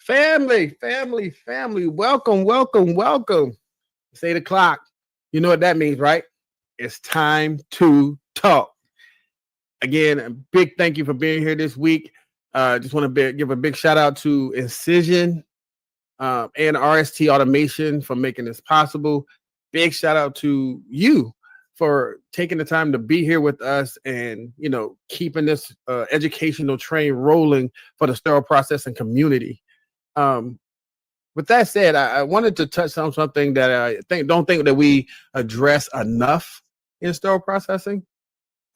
Family. Welcome. It's 8 o'clock. You know what that means, right? It's time to talk. Again, a big thank you for being here this week. Just want to give a big shout out to Incision and RST Automation for making this possible. Big shout out to you for taking the time to be here with us and, keeping this educational train rolling for the sterile processing community. With that said, I wanted to touch on something that I don't think that we address enough in sterile processing.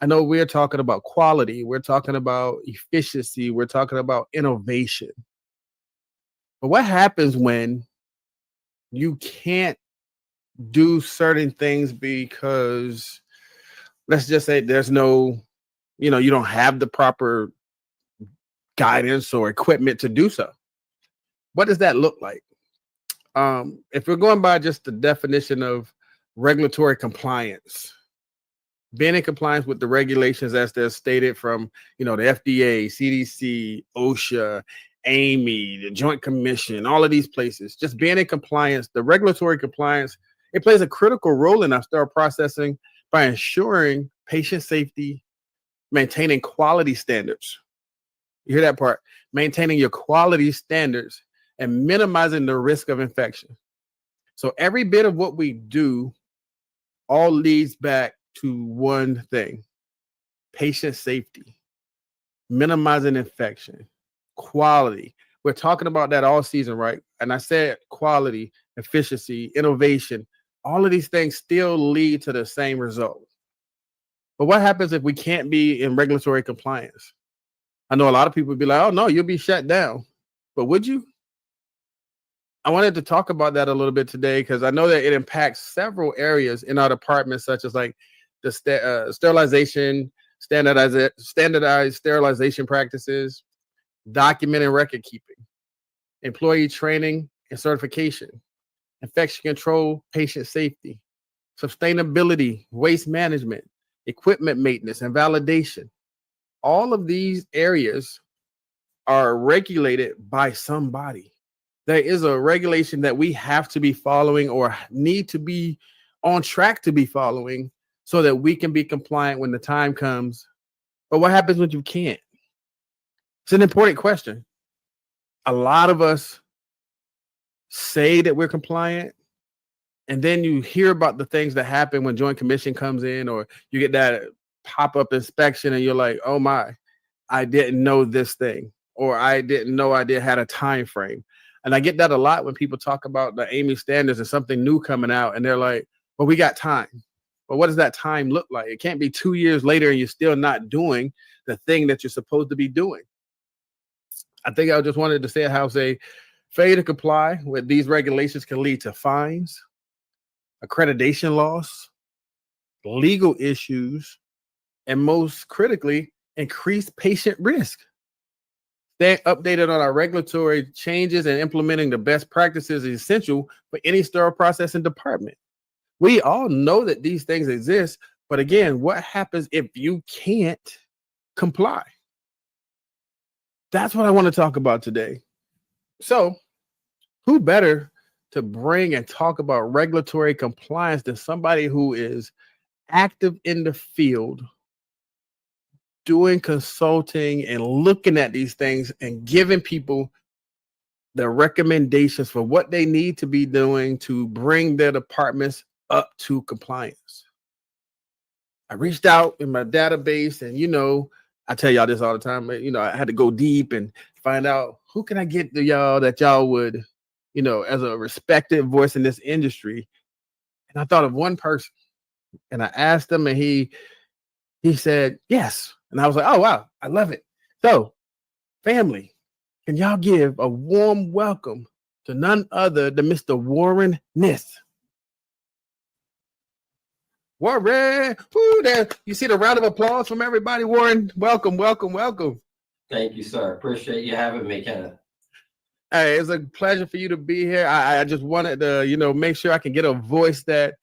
I know we're talking about quality, we're talking about efficiency, we're talking about innovation. But what happens when you can't do certain things because, let's just say, there's no, you don't have the proper guidance or equipment to do so? What does that look like? If we're going by just the definition of regulatory compliance, being in compliance with the regulations as they're stated from, the FDA, CDC, OSHA, AMI, the Joint Commission, all of these places, just being in compliance, the regulatory compliance, it plays a critical role in our sterile processing by ensuring patient safety, maintaining quality standards. You hear that part? Maintaining your quality standards and minimizing the risk of infection. So every bit of what we do all leads back to one thing: patient safety, minimizing infection, quality. We're talking about that all season, right? And I said quality, efficiency, innovation, all of these things still lead to the same result. But what happens if we can't be in regulatory compliance? I know a lot of people would be like, oh no, you'll be shut down. But would you? I wanted to talk about that a little bit today because I know that it impacts several areas in our department, such as like the sterilization, standardized sterilization practices, document and record keeping, employee training and certification, infection control, patient safety, sustainability, waste management, equipment maintenance, and validation. All of these areas are regulated by somebody. There is a regulation that we have to be following or need to be on track to be following so that we can be compliant when the time comes. But what happens when you can't? It's an important question. A lot of us say that we're compliant, and then you hear about the things that happen when Joint Commission comes in, or you get that pop-up inspection and you're like, oh my, I didn't know this thing, or I didn't know I had a time frame. And I get that a lot when people talk about the AMI standards and something new coming out, and they're like, well, we got time. But what does that time look like? It can't be 2 years later and you're still not doing the thing that you're supposed to be doing. I think I just wanted to say how failure to comply with these regulations can lead to fines, accreditation loss, legal issues, and most critically, increased patient risk. Staying updated on our regulatory changes and implementing the best practices is essential for any sterile processing department. We all know that these things exist, but again, what happens if you can't comply? That's what I want to talk about today. So, who better to bring and talk about regulatory compliance than somebody who is active in the field, doing consulting and looking at these things and giving people the recommendations for what they need to be doing to bring their departments up to compliance. I reached out in my database, and I tell y'all this all the time, I had to go deep and find out who can I get to y'all that y'all would, as a respected voice in this industry. And I thought of one person, and I asked him, and he said yes. And I was like, oh, wow, I love it. So, family, can y'all give a warm welcome to none other than Mr. Warren Nist? Warren, there. You see the round of applause from everybody. Warren, welcome. Thank you, sir. Appreciate you having me, Kenneth. Hey, it's a pleasure for you to be here. I just wanted to, make sure I can get a voice that,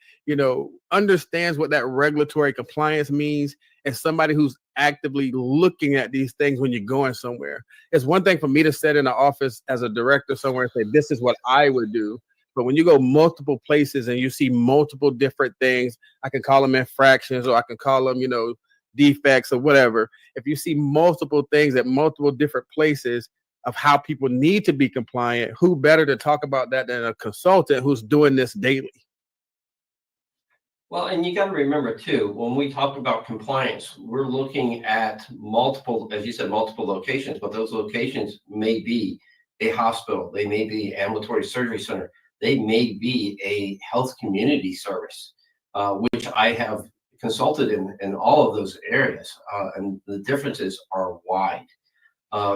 understands what that regulatory compliance means and somebody who's actively looking at these things when you're going somewhere. It's one thing for me to sit in an office as a director somewhere and say, this is what I would do. But when you go multiple places and you see multiple different things, I can call them infractions or I can call them, defects or whatever. If you see multiple things at multiple different places of how people need to be compliant, who better to talk about that than a consultant who's doing this daily? Well, and you got to remember too, when we talk about compliance, we're looking at multiple, as you said, multiple locations, but those locations may be a hospital, they may be ambulatory surgery center, they may be a health community service, which I have consulted in all of those areas, and the differences are wide.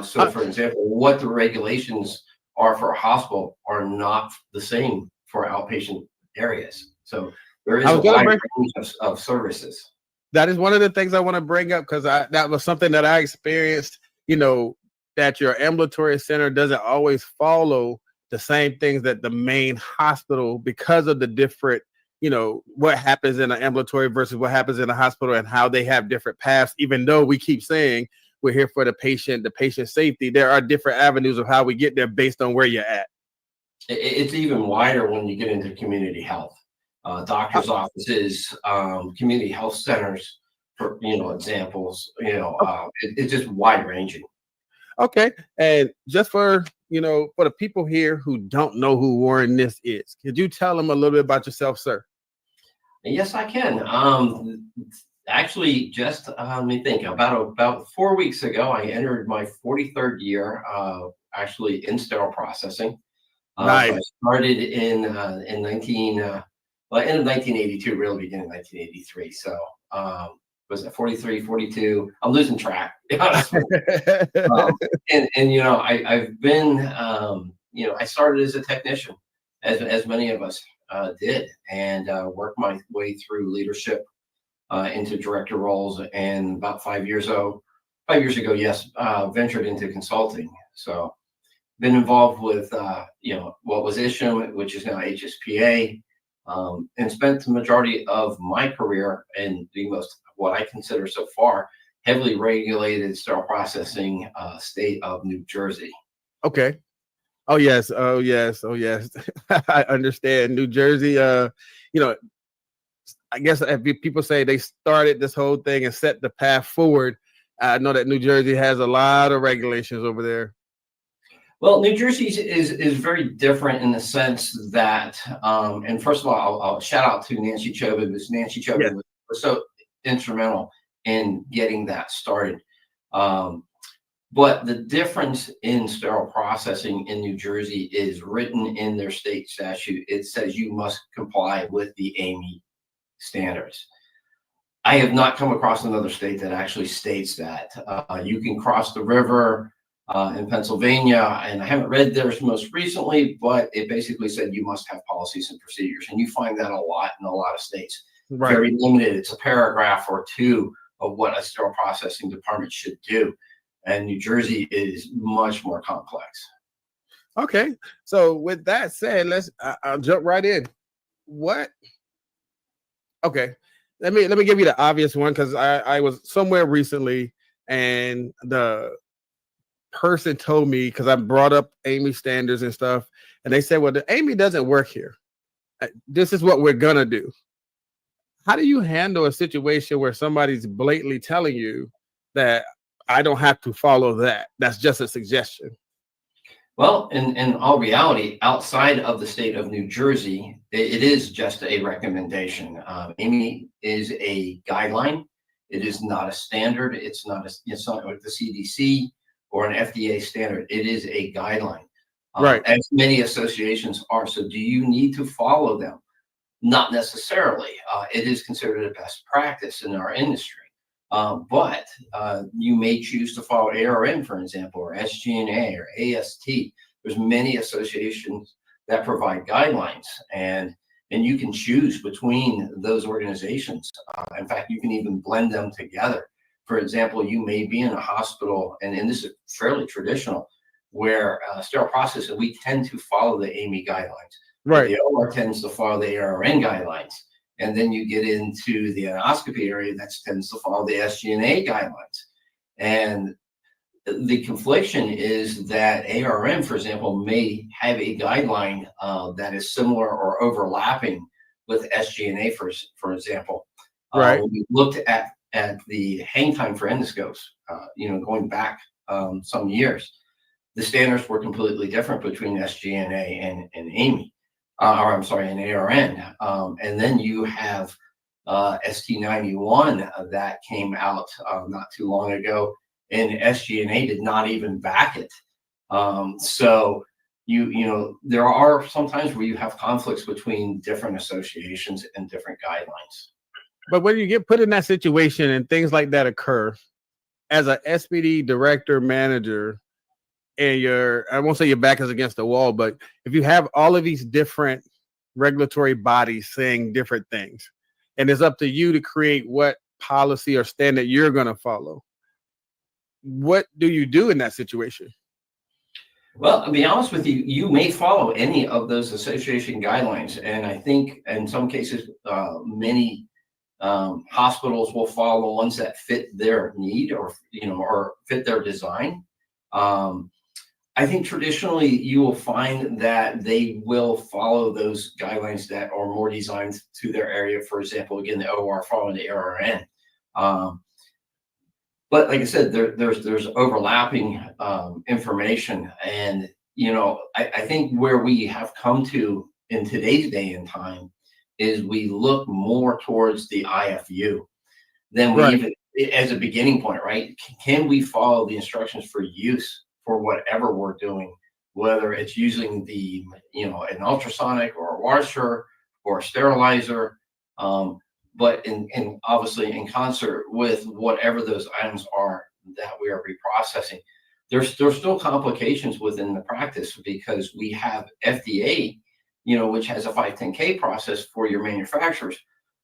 So, for example, what the regulations are for a hospital are not the same for outpatient areas. So there is a wide range of services. That is one of the things I want to bring up because that was something that I experienced, that your ambulatory center doesn't always follow the same things that the main hospital because of the different, what happens in an ambulatory versus what happens in a hospital and how they have different paths. Even though we keep saying we're here for the patient safety, there are different avenues of how we get there based on where you're at. It's even wider when you get into community health. Doctors' offices, community health centers, for examples. It's just wide ranging. Okay, and just for for the people here who don't know who Warren Nist is, could you tell them a little bit about yourself, sir? Yes, I can. Actually, just let me think. About 4 weeks ago, I entered my 43rd year, actually in sterile processing. Nice. So I started in end of 1982, really beginning 1983. So was it 43, 42? I'm losing track. I've been, I started as a technician, as many of us did, and worked my way through leadership into director roles. And about 5 years ago, yes, ventured into consulting. So been involved with, what was OSHA, which is now HSPA, and spent the majority of my career in the most, what I consider so far, heavily regulated sterile processing state of New Jersey. Okay. Oh, yes. I understand. New Jersey, I guess if people say they started this whole thing and set the path forward, I know that New Jersey has a lot of regulations over there. Well, New Jersey is very different in the sense that, and first of all, I'll shout out to Nancy Chobe, because Nancy Chobe was so instrumental in getting that started. But the difference in sterile processing in New Jersey is written in their state statute. It says you must comply with the AAMI standards. I have not come across another state that actually states that. You can cross the river in Pennsylvania, and I haven't read theirs most recently, but it basically said you must have policies and procedures, and you find that a lot in a lot of states. Right. Very limited. It's a paragraph or two of what a sterile processing department should do, and New Jersey is much more complex. Okay, so with that said, I'll jump right in. Okay, let me give you the obvious one, because I was somewhere recently and the person told me, because I brought up AAMI standards and stuff, and they said, well, the AAMI doesn't work here. This is what we're gonna do. How do you handle a situation where somebody's blatantly telling you that I don't have to follow that? That's just a suggestion. Well, in all reality, outside of the state of New Jersey, it is just a recommendation. AAMI is a guideline. It is not a standard. It's not like the CDC or an FDA standard. It is a guideline, right? As many associations are. So do you need to follow them? Not necessarily. It is considered a best practice in our industry. But you may choose to follow ARN, for example, or SGNA or AST. There's many associations that provide guidelines, and you can choose between those organizations. In fact, you can even blend them together. For example, you may be in a hospital, and this is fairly traditional, where sterile processing, we tend to follow the AAMI guidelines. Right. The OR tends to follow the ARN guidelines. And then you get into the endoscopy area that tends to follow the SG&A guidelines. And the confliction is that ARM, for example, may have a guideline that is similar or overlapping with SG&A, for example. Right. When we looked at the hang time for endoscopes, going back some years, the standards were completely different between SG&A and AMI, or I'm sorry, and ARN. And then you have ST91 that came out not too long ago, and SG&A did not even back it. So there are sometimes where you have conflicts between different associations and different guidelines. But when you get put in that situation and things like that occur, as a SPD director, manager, and I won't say your back is against the wall, but if you have all of these different regulatory bodies saying different things, and it's up to you to create what policy or standard you're going to follow, what do you do in that situation? Well, to be honest with you, you may follow any of those association guidelines. And I think in some cases, many hospitals will follow the ones that fit their need or fit their design. I think traditionally you will find that they will follow those guidelines that are more designed to their area. For example, again, the OR following the ARN. But like I said, there's overlapping information. And, I think where we have come to in today's day and time is we look more towards the IFU than we even as a beginning point, right? Can we follow the instructions for use for whatever we're doing, whether it's using an ultrasonic or a washer or a sterilizer, but in obviously in concert with whatever those items are that we are reprocessing. There's still complications within the practice because we have FDA, which has a 510K process for your manufacturers.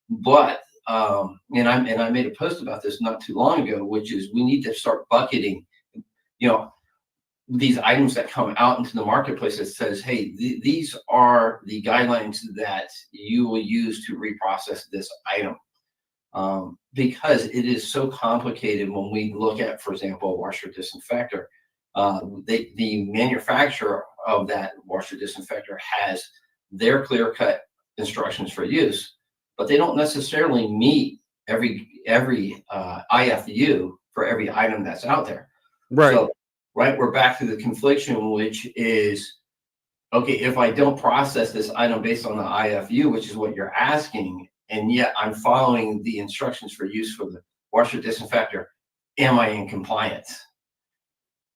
But and I made a post about this not too long ago, which is we need to start bucketing, these items that come out into the marketplace that says, hey, these are the guidelines that you will use to reprocess this item. Because it is so complicated when we look at, for example, a washer disinfector. The manufacturer of that washer disinfector has their clear-cut instructions for use, but they don't necessarily meet every IFU for every item that's out there. Right. So, we're back to the confliction, which is, okay, if I don't process this item based on the IFU, which is what you're asking, and yet I'm following the instructions for use for the washer disinfector, am I in compliance?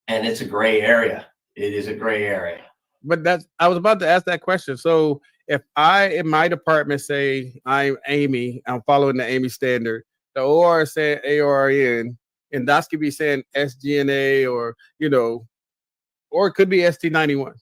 And it's a gray area. It is a gray area. But I was about to ask that question. So if I, in my department, say I'm Amy, I'm following the Amy standard, the OR is saying ARN, endoscopy saying SG&A, or it could be ST91.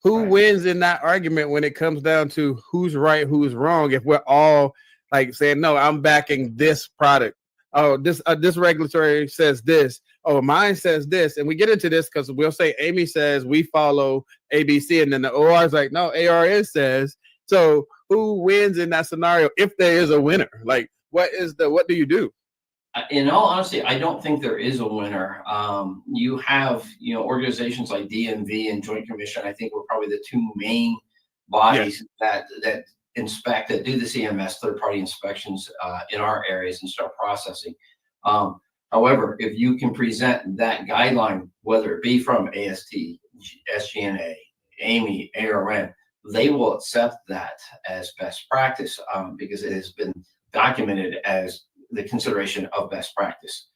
Who wins in that argument when it comes down to who's right, who's wrong? If we're all like saying, no, I'm backing this product. Oh, this regulatory says this. Oh, mine says this. And we get into this because we'll say Amy says we follow ABC, and then the OR is like, no, ARN says. So who wins in that scenario if there is a winner? Like, what do you do? In all honesty, I don't think there is a winner. You have, organizations like DMV and Joint Commission. I think we're probably the two main bodies that inspect, that do the CMS third-party inspections in our areas and start processing. However, if you can present that guideline, whether it be from AST, SGNA, AMI, ARN, they will accept that as best practice because it has been documented as the consideration of best practice.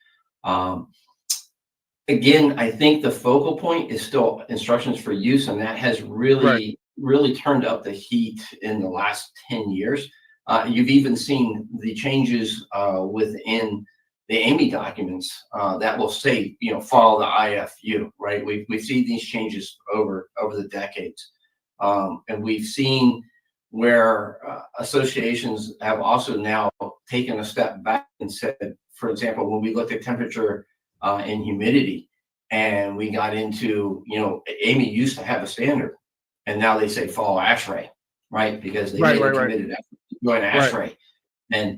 Again, I think the focal point is still instructions for use, and that has really turned up the heat in the last 10 years. You've even seen the changes within the AMI documents that will say, follow the IFU, right? We've seen these changes over the decades. And we've seen where associations have also now taken a step back and said, for example, when we looked at temperature and humidity, and we got into, AMI used to have a standard, and now they say follow ASHRAE. right? Because they Right, made a right, right. committed effort to join Right. ASHRAE.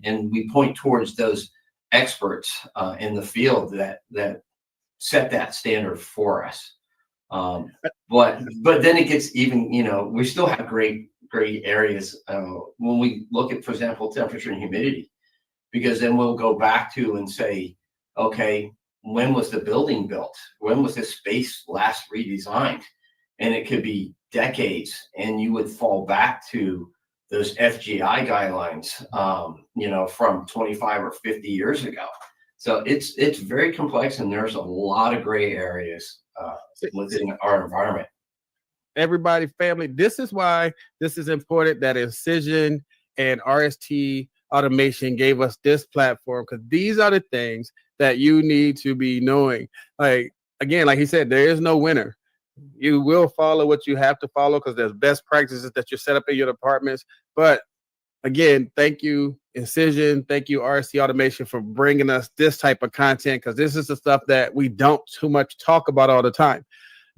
And we point towards those experts in the field that set that standard for us. But then it gets even, we still have great areas when we look at, for example, temperature and humidity, because then we'll go back to and say, okay, when was the building built? When was this space last redesigned? And it could be decades, and you would fall back to those FGI guidelines, from 25 or 50 years ago. So it's very complex, and there's a lot of gray areas within our environment. Everybody, family, this is why this is important that Incision and RST Automation gave us this platform, because these are the things that you need to be knowing. Like, again, like he said, there is no winner. You will follow what you have to follow because there's best practices that you set up in your departments. But again, thank you, Incision. Thank you, RST Automation, for bringing us this type of content, because this is the stuff that we don't too much talk about all the time.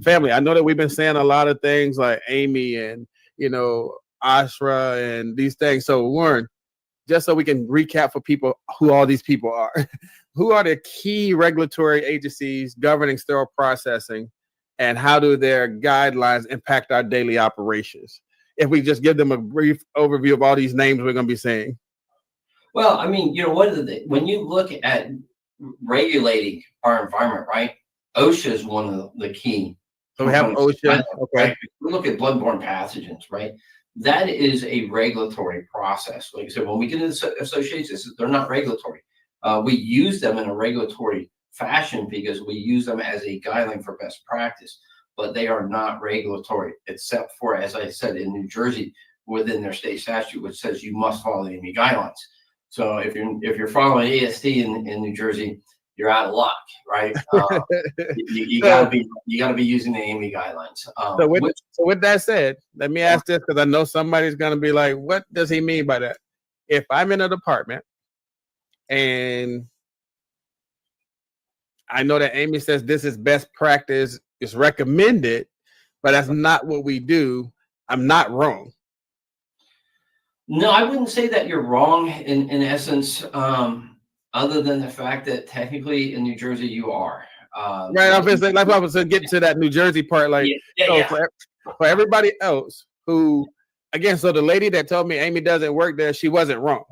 Family, I know that we've been saying a lot of things like Amy and, OSHA and these things. So, Warren, just so we can recap for people who all these people are, who are the key regulatory agencies governing sterile processing, and how do their guidelines impact our daily operations? If we just give them a brief overview of all these names we're going to be saying. Well, I mean, when you look at regulating our environment, right? OSHA is one of the key. So we have OSHA. Okay. Right? We look at bloodborne pathogens, right? That is a regulatory process. Like I said, when we get into associations, they're not regulatory. We use them in a regulatory fashion because we use them as a guideline for best practice, but they are not regulatory, except for, as I said, in New Jersey, within their state statute, which says you must follow the AMI guidelines. So if you're following AST in New Jersey, you're out of luck, right? You gotta be using the AMI guidelines. So with that said, let me ask this, because I know somebody's gonna be like, what does he mean by that? If I'm in a department and I know that Amy says this is best practice, it's recommended, but that's not what we do, I'm not wrong. No, I wouldn't say that you're wrong in essence, other than the fact that technically in New Jersey you are. Right, I was getting to that New Jersey part. Like, for everybody else who, again, so the lady that told me Amy doesn't work there, she wasn't wrong.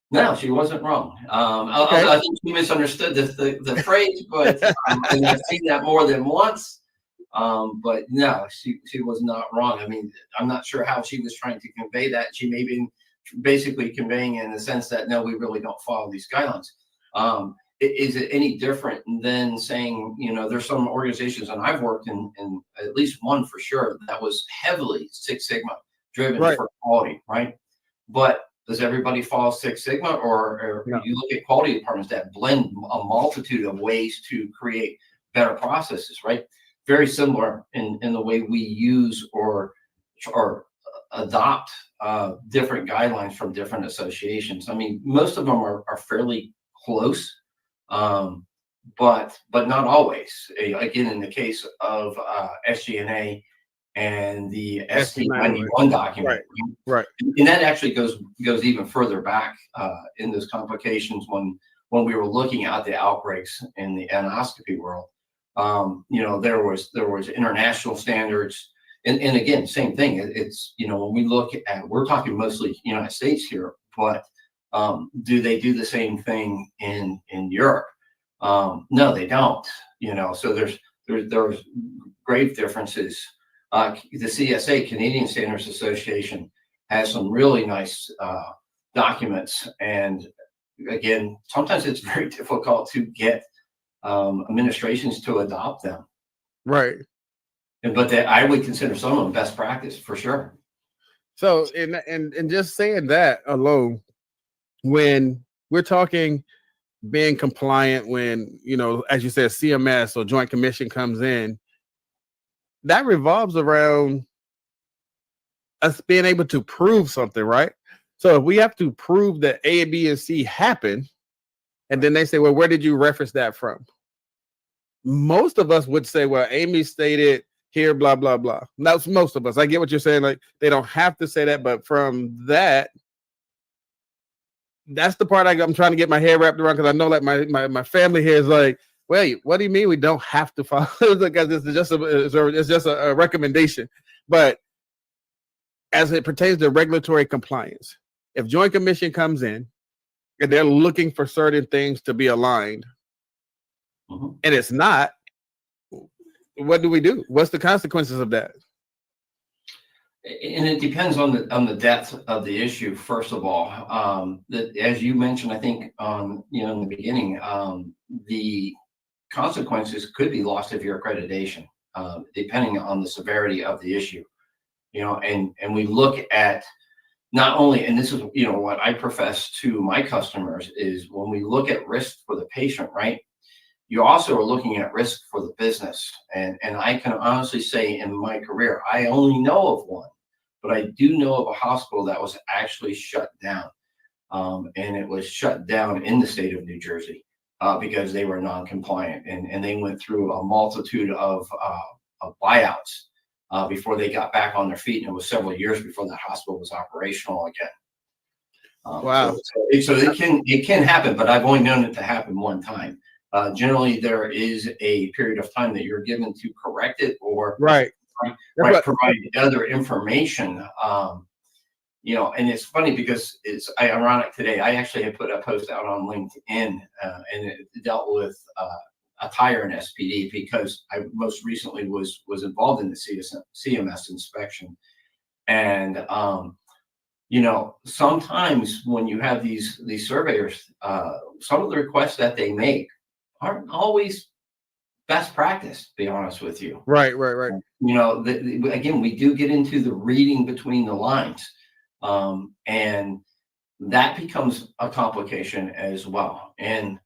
No, she wasn't wrong. I think she misunderstood the phrase, but and I've seen that more than once. But no, she was not wrong. I mean, I'm not sure how she was trying to convey that. She may be basically conveying in the sense that, no, we really don't follow these guidelines. Is it any different than saying, there's some organizations, and I've worked in at least one for sure, that was heavily Six Sigma driven for quality, right? But does everybody follow Six Sigma, or no? You look at quality departments that blend a multitude of ways to create better processes, right? Very similar in the way we use or adopt different guidelines from different associations. I mean, most of them are fairly close, but not always. Again, in the case of SG&A and the ST91 document, right, and that actually goes even further back in those complications when we were looking at the outbreaks in the endoscopy world. There was international standards, and again, same thing. It's when we look at, we're talking mostly United States here, but do they do the same thing in Europe? No, they don't. So there's grave differences. The CSA, Canadian Standards Association, has some really nice documents, and again, sometimes it's very difficult to get administrations to adopt them. Right. But I would consider some of them best practice for sure. So, and just saying that alone, when we're talking being compliant, when, as you said, CMS or Joint Commission comes in, that revolves around us being able to prove something, right? So if we have to prove that A, B, and C happen, and then they say, well, where did you reference that from? Most of us would say, well, Amy stated here, blah, blah, blah. That's most of us. I get what you're saying. Like, they don't have to say that, but from that, that's the part I'm trying to get my head wrapped around, because I know like my family here is like, wait, what do you mean we don't have to follow? Because it's just a recommendation. But as it pertains to regulatory compliance, if Joint Commission comes in and they're looking for certain things to be aligned, and it's not, what do we do? What's the consequences of that? And it depends on the depth of the issue. First of all, that, as you mentioned, I think in the beginning, the consequences could be loss of your accreditation, depending on the severity of the issue. And we look at not only, and this is what I profess to my customers, is when we look at risk for the patient, right? You also are looking at risk for the business. And I can honestly say in my career, I only know of one, but I do know of a hospital that was actually shut down. And it was shut down in the state of New Jersey because they were non-compliant. And they went through a multitude of buyouts before they got back on their feet. And it was several years before that hospital was operational again. Wow. So it can happen, but I've only known it to happen one time. Generally, there is a period of time that you're given to correct it or provide other information. And it's funny because it's ironic today. I actually had put a post out on LinkedIn, and it dealt with a tire and SPD, because I most recently was involved in the CMS inspection. And sometimes when you have these surveyors, some of the requests that they make aren't always best practice, to be honest with you. Right. Again, we do get into the reading between the lines, and that becomes a complication as well. And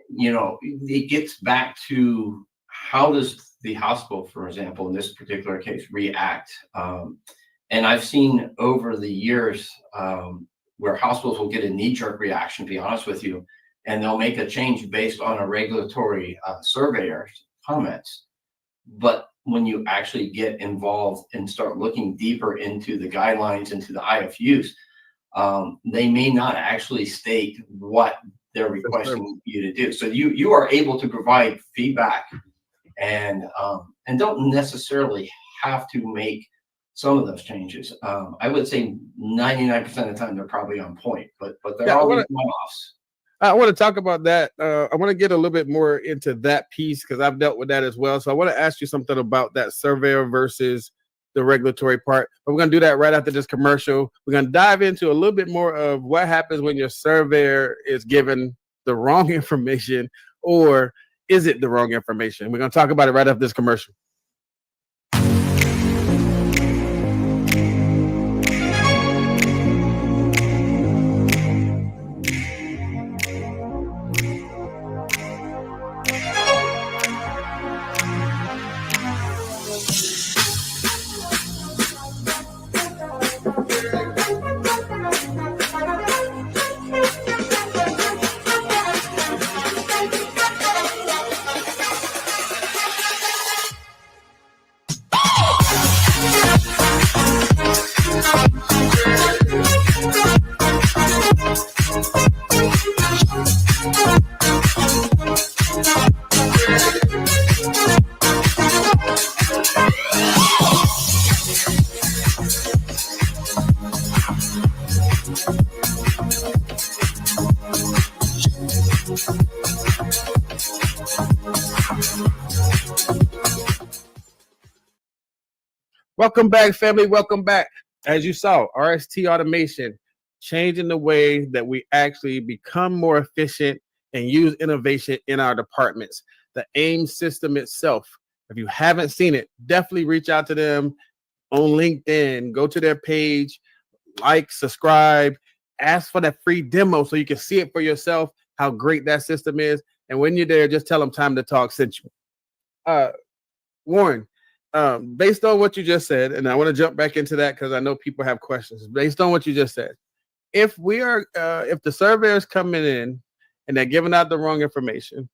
it gets back to, how does the hospital, for example, in this particular case, react? And I've seen over the years where hospitals will get a knee-jerk reaction, to be honest with you, and they'll make a change based on a regulatory surveyor's comments. But when you actually get involved and start looking deeper into the guidelines, into the IFUs, they may not actually state what they're requesting you to do. So you are able to provide feedback and don't necessarily have to make some of those changes. I would say 99% of the time they're probably on point, but there are always one-offs. I want to talk about that. I want to get a little bit more into that piece, because I've dealt with that as well. So I want to ask you something about that surveyor versus the regulatory part. But we're going to do that right after this commercial. We're going to dive into a little bit more of what happens when your surveyor is given the wrong information, or is it the wrong information? We're going to talk about it right after this commercial. Welcome back, family. Welcome back. As you saw, RST automation, changing the way that we actually become more efficient and use innovation in our departments. The AIM system itself, if you haven't seen it, definitely reach out to them on LinkedIn. Go to their page, like, subscribe, ask for that free demo so you can see it for yourself, how great that system is. And when you're there, just tell them Time to Talk sent you. Warren, based on what you just said, and I want to jump back into that because I know people have questions. Based on what you just said, if the surveyors coming in and they're giving out the wrong information,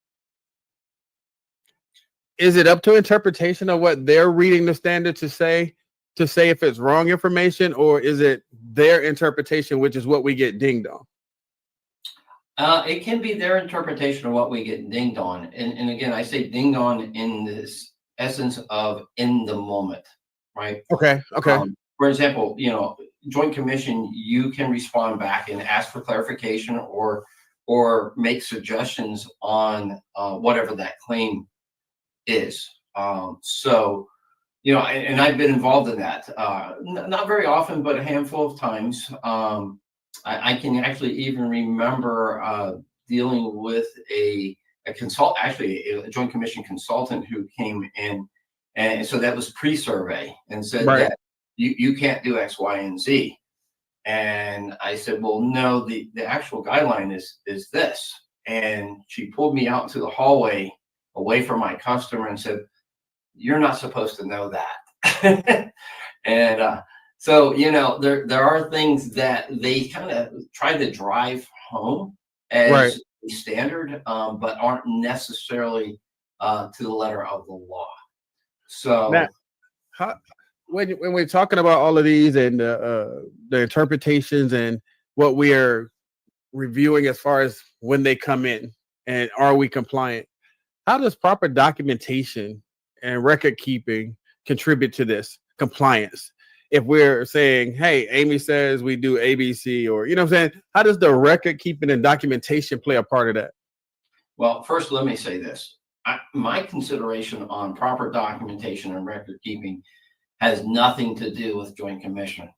is it up to interpretation of what they're reading the standard to say if it's wrong information, or is it their interpretation, which is what we get dinged on? It can be their interpretation of what we get dinged on. And again, I say dinged on in this essence of in the moment, right? Okay. For example, Joint Commission, you can respond back and ask for clarification or make suggestions on whatever that claim is. And I've been involved in that, not very often, but a handful of times. I can actually even remember dealing with a Joint Commission consultant who came in, and so that was pre-survey, and said that you can't do X, Y, and Z. And I said, well, no, the actual guideline is this. And she pulled me out into the hallway away from my customer and said, you're not supposed to know that. And so, there are things that they kind of try to drive home as a standard, but aren't necessarily to the letter of the law. So now, when we're talking about all of these and the interpretations and what we are reviewing as far as when they come in and are we compliant, how does proper documentation and record keeping contribute to this compliance? If we're saying, hey, Amy says we do ABC, or, what I'm saying, how does the record keeping and documentation play a part of that? Well, first, let me say this. My consideration on proper documentation and record keeping has nothing to do with Joint Commission.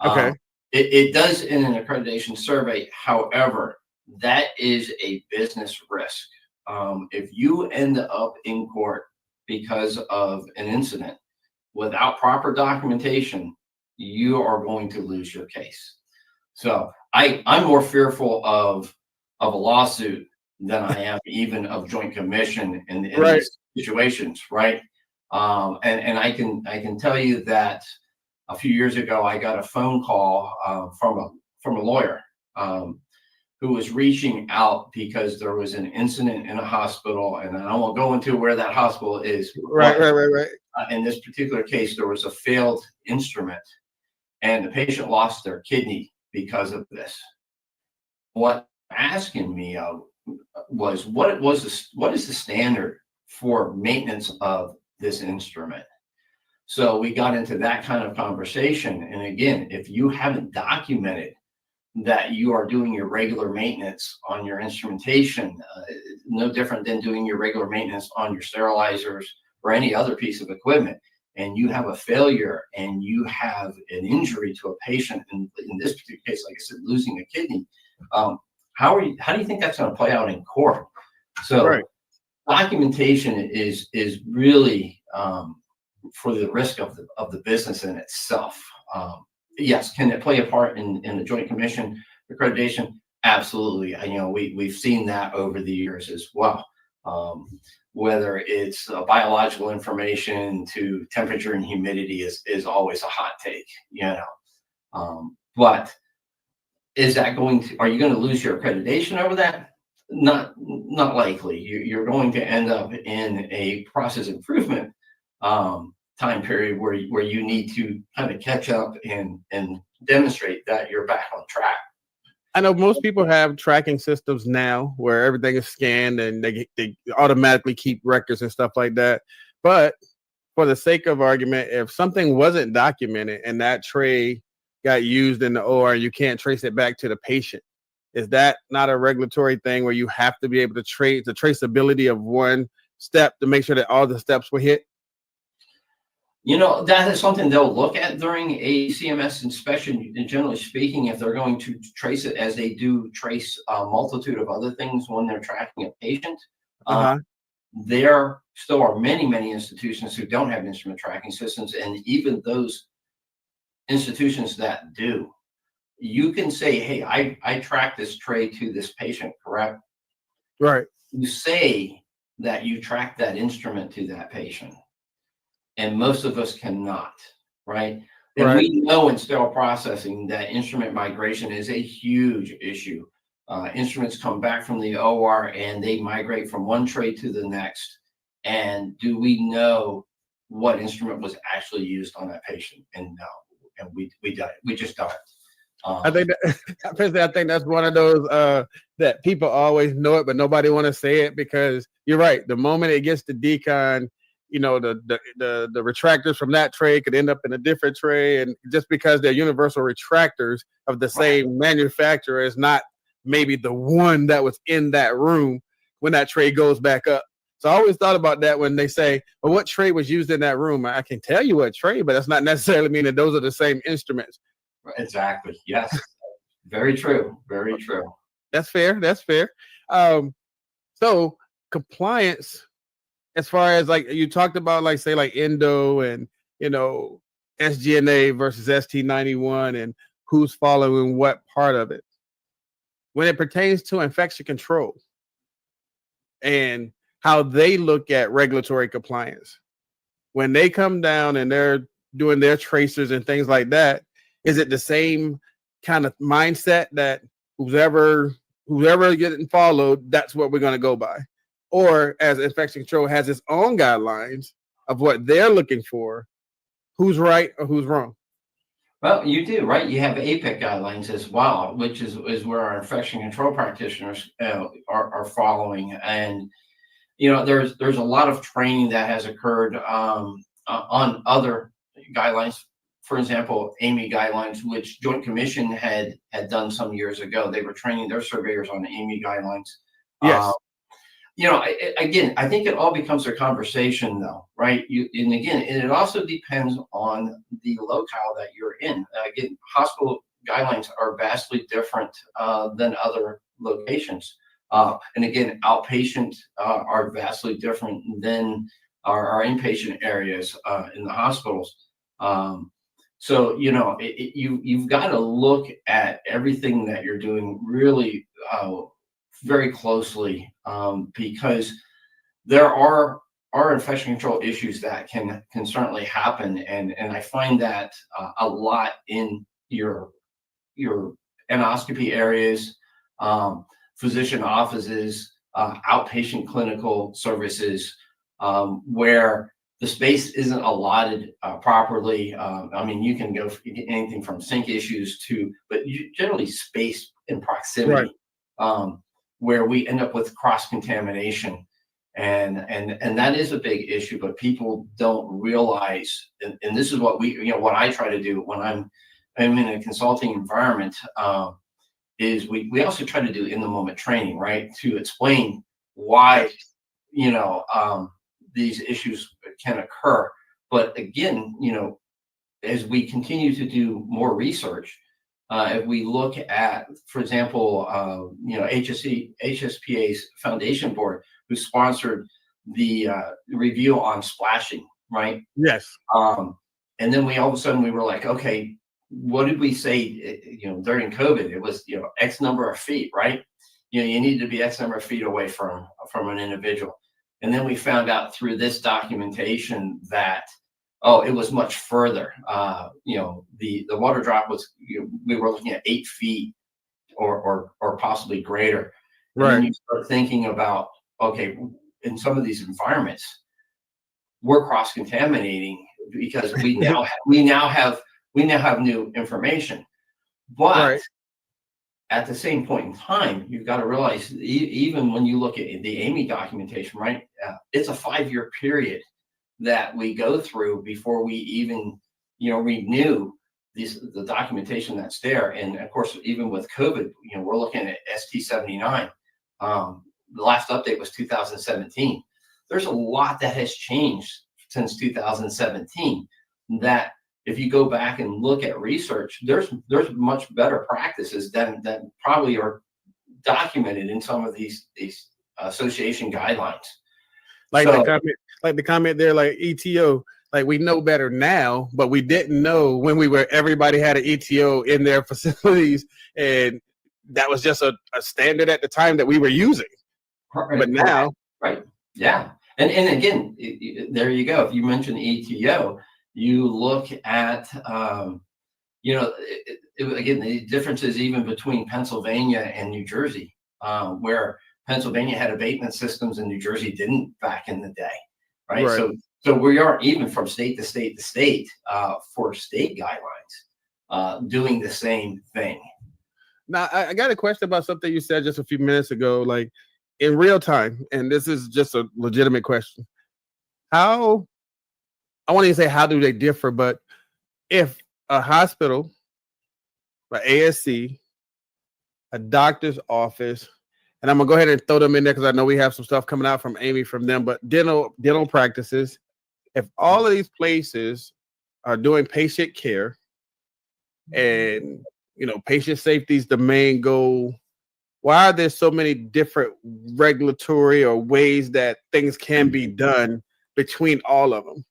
Okay. It does in an accreditation survey. However, that is a business risk. If you end up in court because of an incident without proper documentation, you are going to lose your case. So I'm more fearful of a lawsuit than I am even of Joint Commission in these situations, right? And I can tell you that a few years ago I got a phone call from a lawyer who was reaching out because there was an incident in a hospital, and I won't go into where that hospital is. Right. In this particular case, there was a failed instrument, and the patient lost their kidney because of this. What asking me was what is the standard for maintenance of this instrument? So we got into that kind of conversation. And again, if you haven't documented that you are doing your regular maintenance on your instrumentation, no different than doing your regular maintenance on your sterilizers or any other piece of equipment, and you have a failure and you have an injury to a patient, in this particular case, like I said, losing a kidney, how do you think that's going to play out in court? So documentation is really for the risk of the business in itself. Yes, can it play a part in the Joint Commission accreditation? Absolutely. We've seen that over the years as well. Whether it's biological information to temperature and humidity is always a hot take, but are you going to lose your accreditation over that? Not likely. You're going to end up in a process improvement time period where you need to kind of catch up and demonstrate that you're back on track. I know most people have tracking systems now where everything is scanned and they automatically keep records and stuff like that. But for the sake of argument, if something wasn't documented and that tray got used in the OR, you can't trace it back to the patient. Is that not a regulatory thing where you have to be able to trace the traceability of one step to make sure that all the steps were hit? That is something they'll look at during a CMS inspection, generally speaking, if they're going to trace it as they do trace a multitude of other things when they're tracking a patient. There still are many, many institutions who don't have instrument tracking systems, and even those institutions that do, you can say, hey, I track this tray to this patient, correct? Right. You say that you track that instrument to that patient. And most of us cannot, right? And we know in sterile processing that instrument migration is a huge issue. Instruments come back from the OR and they migrate from one tray to the next. And do we know what instrument was actually used on that patient? And no, and we don't. We just don't. I think personally, I think that's one of those that people always know it, but nobody want to say it, because you're right. The moment it gets to decon, the retractors from that tray could end up in a different tray, and just because they're universal retractors of the same manufacturer is not maybe the one that was in that room when that tray goes back up. So I always thought about that when they say, well, what tray was used in that room? I can tell you what tray, but that's not necessarily mean that those are the same instruments. Exactly. Yes. Very true. Very true. That's fair. That's fair. So compliance, as far as like you talked about, like say like endo and SGNA versus ST91 and who's following what part of it. When it pertains to infection control and how they look at regulatory compliance, when they come down and they're doing their tracers and things like that, is it the same kind of mindset that whoever getting followed, that's what we're going to go by? Or as infection control has its own guidelines of what they're looking for, who's right or who's wrong? Well, you do, right? You have APIC guidelines as well, which is where our infection control practitioners are following. And, there's a lot of training that has occurred on other guidelines. For example, AAMI guidelines, which Joint Commission had done some years ago. They were training their surveyors on the AAMI guidelines. Yes. Again, I think it all becomes a conversation, though, right? And it also depends on the locale that you're in. Again, hospital guidelines are vastly different than other locations. And again, outpatient are vastly different than our inpatient areas in the hospitals. So, you've got to look at everything that you're doing really very closely, because there are infection control issues that can certainly happen, and I find that a lot in your endoscopy areas, physician offices, outpatient clinical services, where the space isn't allotted properly. You can go anything from sink issues but generally space and proximity. Right. Where we end up with cross-contamination. And that is a big issue, but people don't realize, and this is what what I try to do when I'm in a consulting environment, is we also try to do in-the-moment training, right? To explain why, these issues can occur. But again, as we continue to do more research, if we look at, for example, HSPA's foundation board, who sponsored the review on splashing, right? Yes. And then all of a sudden we were like, okay, what did we say? During COVID, it was X number of feet, right? You need to be X number of feet away from an individual. And then we found out through this documentation that it was much further. The water drop was, we were looking at 8 feet or possibly greater. Right. And then you start thinking about, okay, in some of these environments, we're cross-contaminating because we now have new information. But right. At the same point in time, you've got to realize, even when you look at the AAMI documentation, right, it's a 5-year period that we go through before we even, renew the documentation that's there. And of course, even with COVID, we're looking at ST79. The last update was 2017. There's a lot that has changed since 2017 that if you go back and look at research, there's much better practices that probably are documented in some of these association guidelines. Like the comment there, like ETO, like we know better now, but we didn't know when everybody had an ETO in their facilities, and that was just a standard at the time that we were using. Right. But now, right, yeah, and again, there you go. If you mentioned ETO, you look at again, the differences even between Pennsylvania and New Jersey, where Pennsylvania had abatement systems and New Jersey didn't back in the day. right? Right. So we are even from state to state to state for state guidelines doing the same thing. Now, I got a question about something you said just a few minutes ago, like in real time, and this is just a legitimate question. How, I want to say, how do they differ? But if a hospital, an ASC, a doctor's office, and I'm gonna go ahead and throw them in there because I know we have some stuff coming out from Amy from them, but dental practices, if all of these places are doing patient care and patient safety is the main goal, why are there so many different regulatory or ways that things can be done between all of them?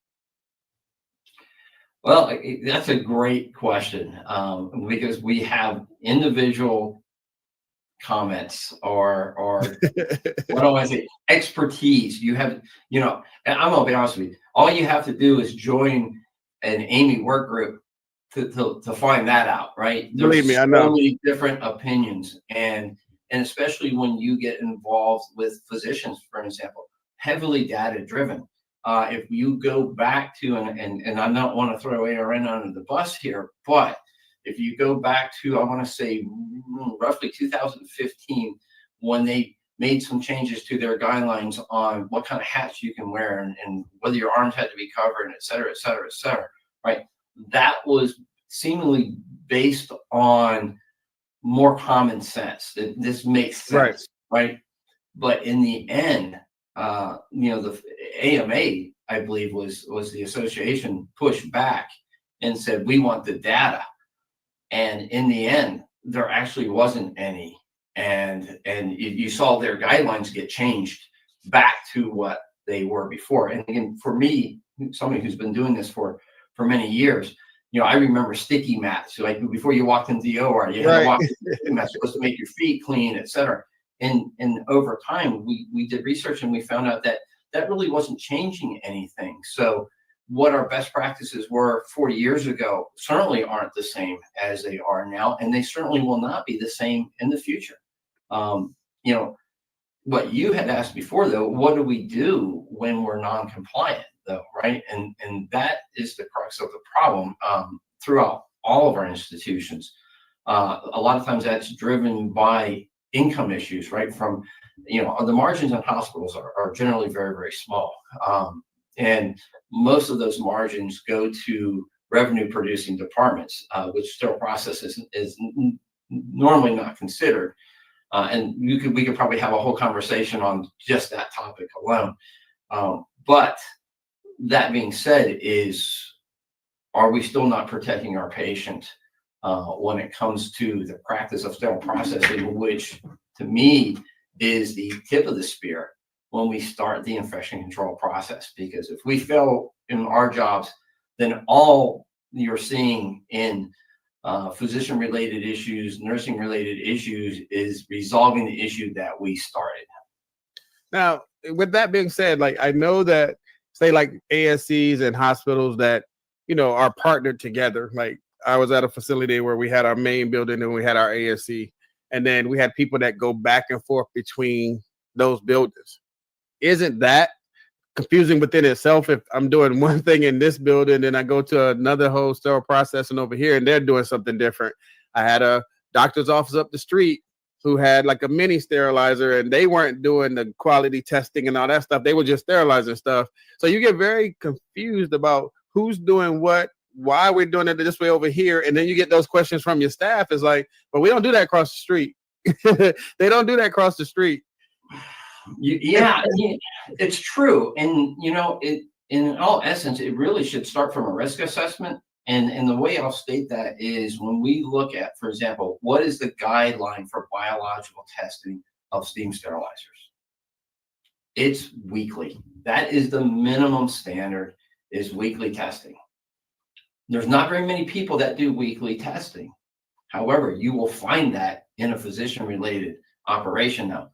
Well, that's a great question because we have individual comments or what do I say, expertise. You have, and I'm gonna be honest with you. All you have to do is join an Amy work group to find that out, right? Believe me, I There's know. so many different opinions, and especially when you get involved with physicians, for example, heavily data driven. If you go back to, and I don't want to throw ARN under the bus here, but if you go back to, I want to say roughly 2015, when they made some changes to their guidelines on what kind of hats you can wear and whether your arms had to be covered, et cetera, et cetera, et cetera, right? That was seemingly based on more common sense. That this makes sense, right? But in the end, the AMA, I believe, was the association pushed back and said, we want the data. And in the end, there actually wasn't any. And you saw their guidelines get changed back to what they were before. And again, for me, somebody who's been doing this for many years, I remember sticky mats. Like before you walked into the OR, you had to walk into sticky mats supposed to make your feet clean, et cetera. And over time, we did research and we found out that really wasn't changing anything. So what our best practices were 40 years ago certainly aren't the same as they are now, and they certainly will not be the same in the future. What you had asked before, though, what do we do when we're non-compliant, though, right? And that is the crux of the problem throughout all of our institutions. A lot of times that's driven by income issues, right? From, the margins in hospitals are generally very, very small. And most of those margins go to revenue producing departments, which sterile process is normally not considered. And we could probably have a whole conversation on just that topic alone. But that being said, are we still not protecting our patient when it comes to the practice of sterile processing, which to me is the tip of the spear when we start the infection control process? Because if we fail in our jobs, then all you're seeing in physician-related issues, nursing-related issues is resolving the issue that we started. Now, with that being said, like I know that, say, like ASCs and hospitals that are partnered together. Like I was at a facility where we had our main building and we had our ASC, and then we had people that go back and forth between those buildings. Isn't that confusing within itself? If I'm doing one thing in this building, then I go to another whole sterile processing over here and they're doing something different. I had a doctor's office up the street who had like a mini sterilizer and they weren't doing the quality testing and all that stuff. They were just sterilizing stuff. So you get very confused about who's doing what, why we're doing it this way over here. And then you get those questions from your staff. It's like, but we don't do that across the street. They don't do that across the street. Yeah, it's true. And, in all essence, it really should start from a risk assessment. And the way I'll state that is when we look at, for example, what is the guideline for biological testing of steam sterilizers? It's weekly. That is the minimum standard, is weekly testing. There's not very many people that do weekly testing. However, you will find that in a physician-related operation now.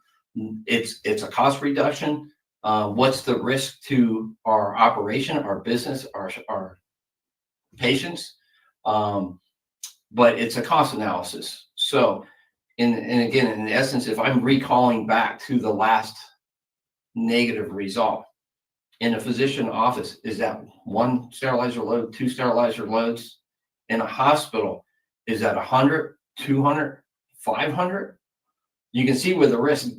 It's a cost reduction. What's the risk to our operation, our business, our patients? But it's a cost analysis. So, and again, in essence, if I'm recalling back to the last negative result, in a physician office, is that 1 sterilizer load, 2 sterilizer loads? In a hospital, is that 100, 200, 500? You can see where the risk,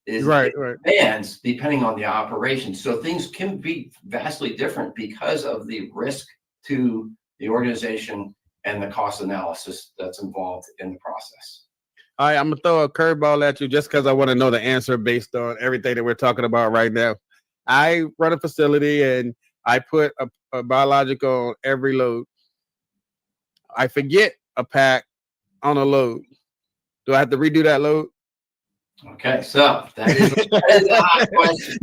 is Right. expands depending on the operation. So things can be vastly different because of the risk to the organization and the cost analysis that's involved in the process. All right, I'm gonna throw a curveball at you just because I want to know the answer based on everything that we're talking about right now. I run a facility and I put a biological on every load. I forget a pack on a load. Do I have to redo that load? Okay, so that is a hot question.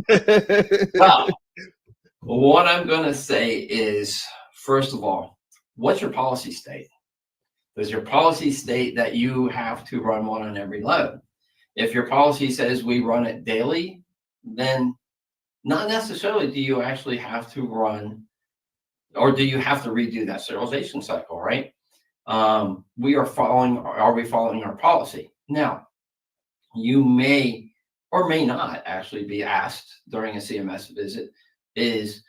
Well, what I'm going to say is, first of all, what's your policy state? Does your policy state that you have to run one on every load? If your policy says we run it daily, then not necessarily do you actually have to run, or do you have to redo that sterilization cycle, right? Are we following our policy? Now, you may or may not actually be asked during a CMS visit is,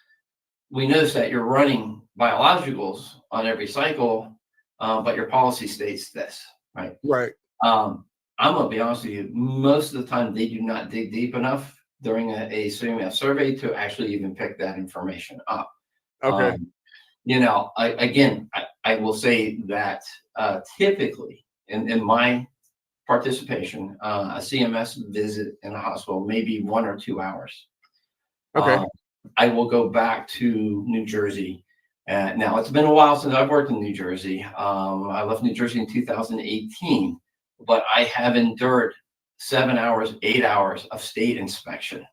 we notice that you're running biologicals on every cycle, but your policy states this, right? Right. I'm gonna be honest with you, most of the time they do not dig deep enough during a CMS survey to actually even pick that information up. Okay. I will say that typically in my participation, a CMS visit in a hospital may be 1 or 2 hours. Okay. I will go back to New Jersey. Now, it's been a while since I've worked in New Jersey. I left New Jersey in 2018, but I have endured 7 hours, 8 hours of state inspection.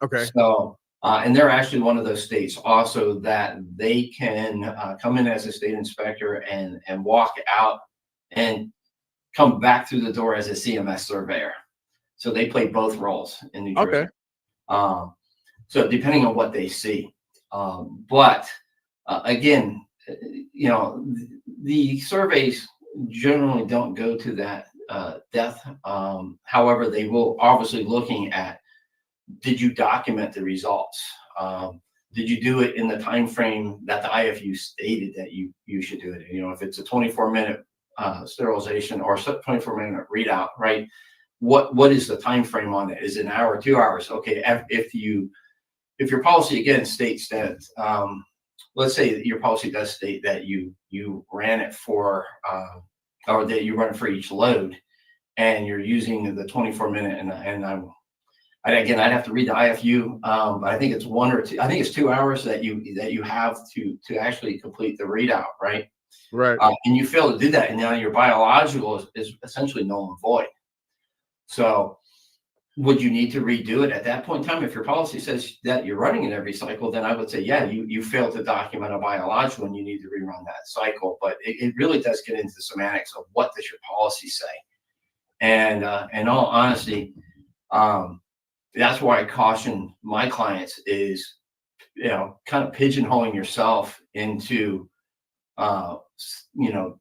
Okay. So, and they're actually one of those states also that they can come in as a state inspector and walk out and come back through the door as a CMS surveyor. So they play both roles in New Jersey. Okay. So depending on what they see. But again, the surveys generally don't go to that depth. However, they will obviously looking at, did you document the results? Did you do it in the time frame that the IFU stated that you should do it? If it's a 24-minute sterilization or 24-minute readout, right? What is the time frame on it? Is it an hour, 2 hours? Okay, if your policy again states that, let's say that your policy does state that you ran it for, or that you run it for each load, and you're using the 24-minute, and I'd have to read the IFU, but I think it's 1 or 2. I think it's 2 hours that you have to actually complete the readout, right? Right. And you fail to do that, and now your biological is essentially null and void. So, would you need to redo it at that point in time? If your policy says that you're running it every cycle, then I would say, yeah, you failed to document a biological and you need to rerun that cycle. But it really does get into the semantics of what does your policy say. And in all honesty, that's why I caution my clients is, kind of pigeonholing yourself into,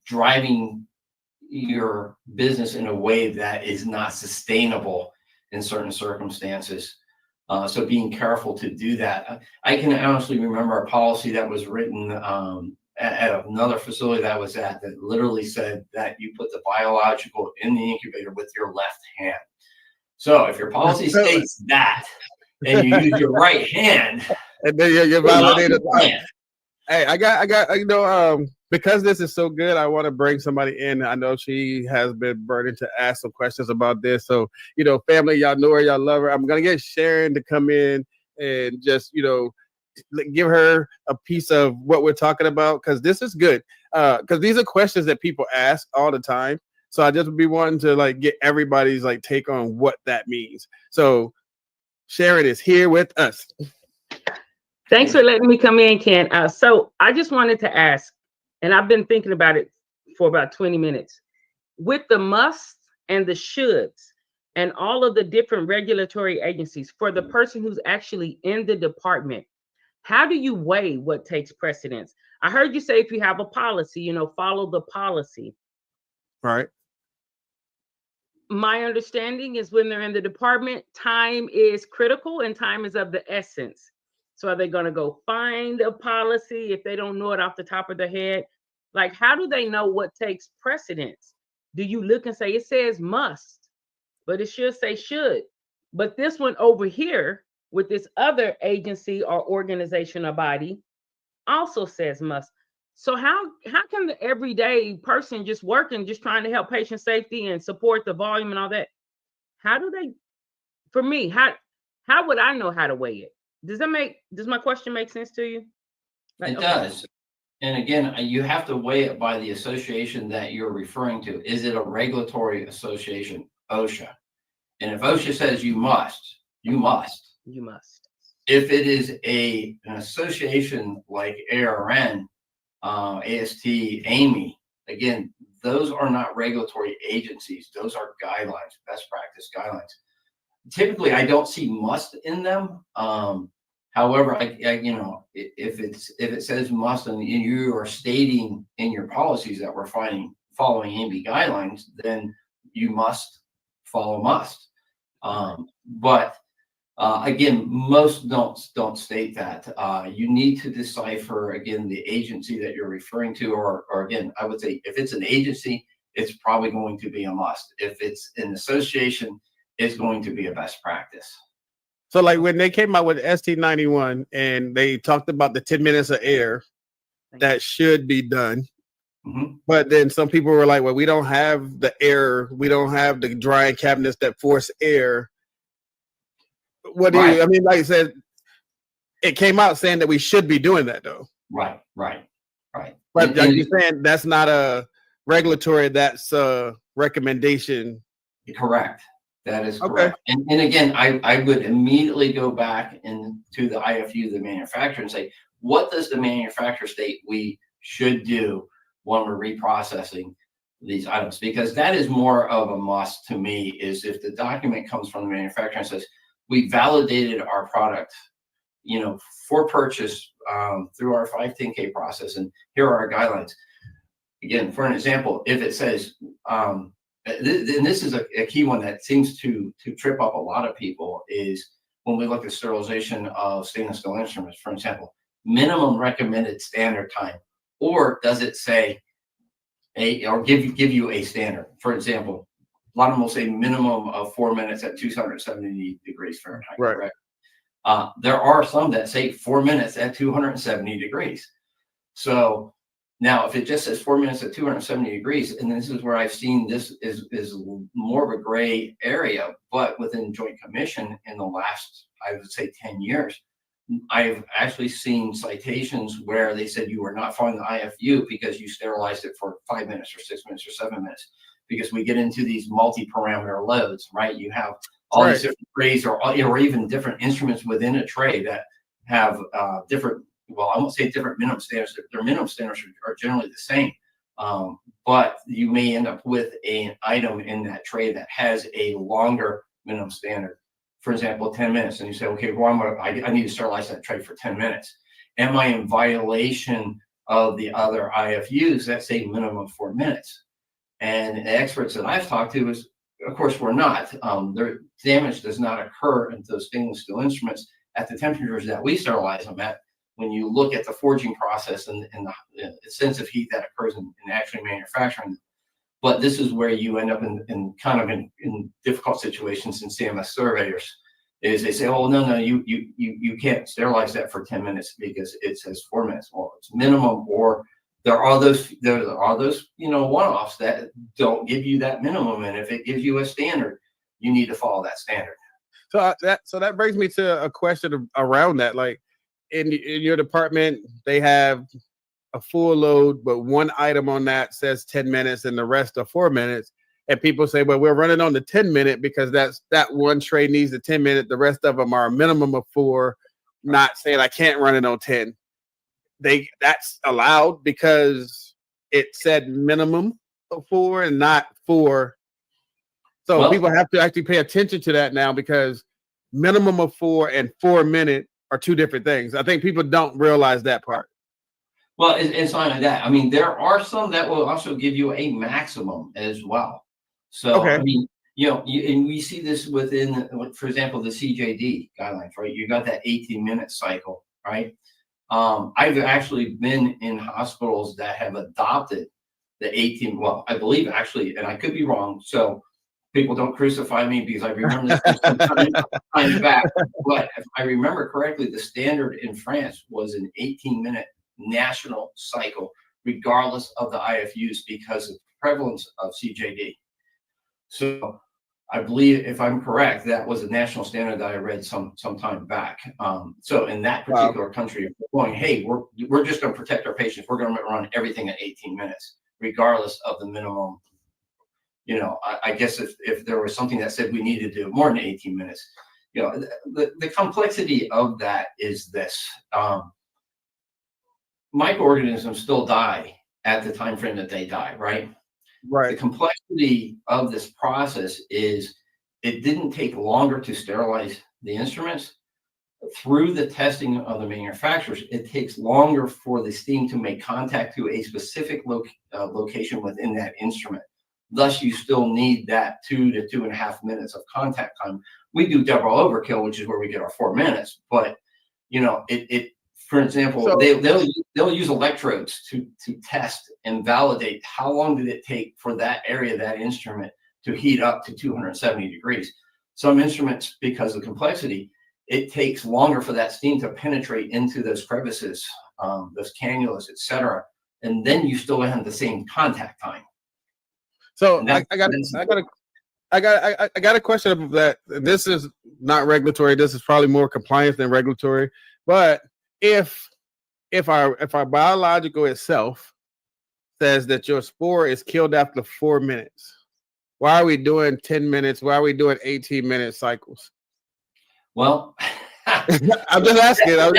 driving your business in a way that is not sustainable in certain circumstances. So being careful to do that. I can honestly remember a policy that was written at another facility that I was at that literally said that you put the biological in the incubator with your left hand. So if your policy states that and you use your right hand, and then you're validated. Hey, I got because this is so good, I want to bring somebody in. I know she has been burdened to ask some questions about this. So, family, y'all know her, y'all love her. I'm going to get Sharon to come in and just, give her a piece of what we're talking about, because this is good. Because these are questions that people ask all the time. So I just would be wanting to get everybody's take on what that means. So Sharon is here with us. Thanks for letting me come in, Ken. So I just wanted to ask, and I've been thinking about it for about 20 minutes. With the musts and the shoulds and all of the different regulatory agencies, for the person who's actually in the department, how do you weigh what takes precedence? I heard you say if you have a policy, follow the policy. Right. My understanding is when they're in the department, time is critical and time is of the essence. So are they going to go find a policy if they don't know it off the top of their head? Like, how do they know what takes precedence? Do you look and say, it says must, but it should say should. But this one over here with this other agency or organization or body also says must. So how can the everyday person just working, just trying to help patient safety and support the volume and all that, how do they, for me, how would I know how to weigh it? Does my question make sense to you? It does. And again, you have to weigh it by the association that you're referring to. Is it a regulatory association, OSHA? And if OSHA says you must, you must. You must. If it is an association like ARN, AST, AMI, again, those are not regulatory agencies. Those are guidelines, best practice guidelines. Typically, I don't see must in them. However, if it says must and you are stating in your policies that we're following AMI guidelines, then you must follow must. But again, most don't state that. You need to decipher, again, the agency that you're referring to, or again, I would say if it's an agency, it's probably going to be a must. If it's an association, it's going to be a best practice. So like when they came out with ST91 and they talked about the 10 minutes of air that should be done. Mm-hmm. But then some people were like, well, we don't have the air. We don't have the drying cabinets that force air. What do you, I mean, like I said, it came out saying that we should be doing that though. Right. But like you're saying, that's not a regulatory, that's a recommendation. Correct. That is correct. Okay. And again, I would immediately go back into the IFU, the manufacturer, and say, what does the manufacturer state we should do when we're reprocessing these items? Because that is more of a must to me, is if the document comes from the manufacturer and says, we validated our product, for purchase through our 510K process, and here are our guidelines. Again, for an example, if it says, and this is a key one that seems to trip up a lot of people, is when we look at sterilization of stainless steel instruments, for example, minimum recommended standard time, or does it say or give you a standard? For example, a lot of them will say minimum of 4 minutes at 270 degrees Fahrenheit. Right. Correct? There are some that say 4 minutes at 270 degrees. So now, if it just says 4 minutes at 270 degrees, and this is where I've seen this is more of a gray area, but within Joint Commission in the last, I would say, 10 years, I've actually seen citations where they said you were not following the IFU because you sterilized it for 5 minutes or 6 minutes or 7 minutes, because we get into these multi-parameter loads, right? You have all these different trays or even different instruments within a tray that have different, well, I won't say different minimum standards. Their minimum standards are generally the same, but you may end up with an item in that tray that has a longer minimum standard. For example, 10 minutes, and you say, okay, well, I need to sterilize that tray for 10 minutes. Am I in violation of the other IFUs that say minimum 4 minutes? And the experts that I've talked to is, of course, we're not. Their damage does not occur in those stainless steel instruments at the temperatures that we sterilize them at. When you look at the forging process and the sensitive heat that occurs in actually manufacturing. But this is where you end up in difficult situations in CMS surveyors, is they say, oh, no, you can't sterilize that for 10 minutes because it says 4 minutes. Well, it's minimum, or there are those one-offs that don't give you that minimum. And if it gives you a standard, you need to follow that standard. So that brings me to a question around that. Like, in your department, they have a full load, but one item on that says 10 minutes and the rest are 4 minutes. And people say, well, we're running on the 10-minute because that one tray needs the 10-minute. The rest of them are a minimum of 4, not saying I can't run it on 10. That's allowed because it said minimum of 4 and not 4. So people have to actually pay attention to that now, because minimum of 4 and 4 minute are two different things. I think people don't realize that part. Well, it's not like that. I mean, there are some that will also give you a maximum as well. So, okay. I mean, and we see this within, for example, the CJD guidelines, right? You got that 18-minute cycle right? I've actually been in hospitals that have adopted the 18, well, I believe actually, and I could be wrong, so people don't crucify me because I remember this from some time back, but if I remember correctly, the standard in France was an 18-minute national cycle, regardless of the IFUs, because of the prevalence of CJD. So I believe, if I'm correct, that was a national standard that I read some time back. So in that particular country, if we're going, hey, we're just going to protect our patients. We're going to run everything at 18 minutes, regardless of the minimum. You know, I guess if there was something that said we needed to do more than 18 minutes, you know, the complexity of that is this. Microorganisms still die at the time frame that they die, right? Right. The complexity of this process is it didn't take longer to sterilize the instruments. Through the testing of the manufacturers, it takes longer for the steam to make contact to a specific location within that instrument. Thus, you still need that 2 to 2.5 minutes of contact time. We do double overkill, which is where we get our 4 minutes. But, you know, for example, So- they'll use electrodes to test and validate how long did it take for that area, that instrument, to heat up to 270 degrees. Some instruments, because of complexity, it takes longer for that steam to penetrate into those crevices, those cannulas, etc. And then you still have the same contact time. So I got a question of that. This is not regulatory. This is probably more compliance than regulatory. But if our biological itself says that your spore is killed after 4 minutes, why are we doing 10 minutes? Why are we doing 18-minute cycles? Well, I'm just asking. I'm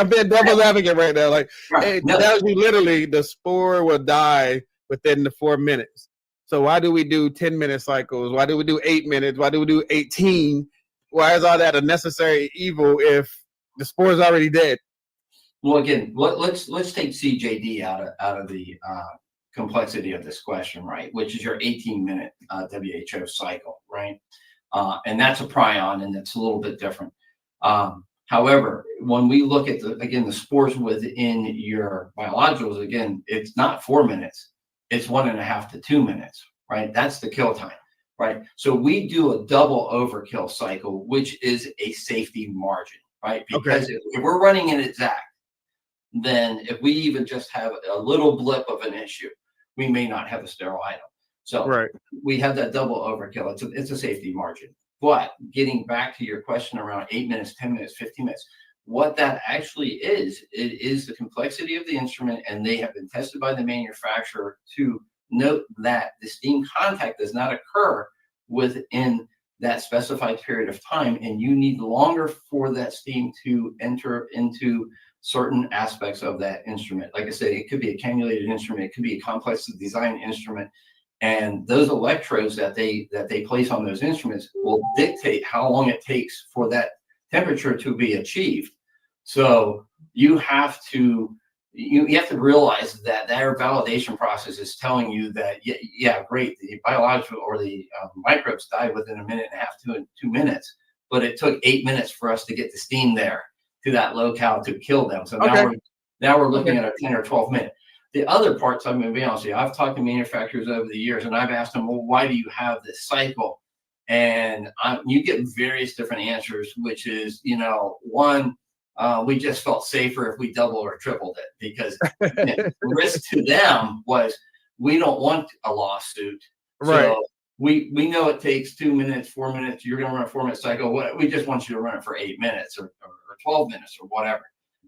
being devil's advocate right now. Like, it tells you literally the spore will die within the 4 minutes. So why do we do 10-minute cycles? Why do we do 8 minutes? Why do we do 18? Why is all that a necessary evil if the spore is already dead? Well, again, let's take CJD out of the complexity of this question, right? Which is your 18-minute WHO cycle, right? And that's a prion, and it's a little bit different. However, when we look at the spores within your biologicals, again, it's not 4 minutes, it's 1.5 to 2 minutes, right? That's the kill time, right? So we do a double overkill cycle, which is a safety margin, right? Because if we're running it exact, then if we even just have a little blip of an issue, we may not have a sterile item. So we have that double overkill. It's a safety margin. But getting back to your question around 8 minutes, 10 minutes, 15 minutes, what that actually is, it is the complexity of the instrument, and they have been tested by the manufacturer to note that the steam contact does not occur within that specified period of time, and you need longer for that steam to enter into certain aspects of that instrument. Like I said, it could be a cannulated instrument, it could be a complex design instrument, and those electrodes that they place on those instruments will dictate how long it takes for that temperature to be achieved. So you have to realize that their validation process is telling you that yeah, great, the biological or the microbes died within 1.5 minutes to 2 minutes, but it took 8 minutes for us to get the steam there to that locale to kill them. So now we're looking at a 10 or 12 minute. The other parts, I'm going to be honest with you, I've talked to manufacturers over the years, and I've asked them, well, why do you have this cycle? And you get various different answers, which is, one, we just felt safer if we doubled or tripled it, because the risk to them was we don't want a lawsuit. Right. So we know it takes 2 minutes, 4 minutes. You're going to run a 4-minute cycle. We just want you to run it for 8 minutes or 12 minutes or whatever,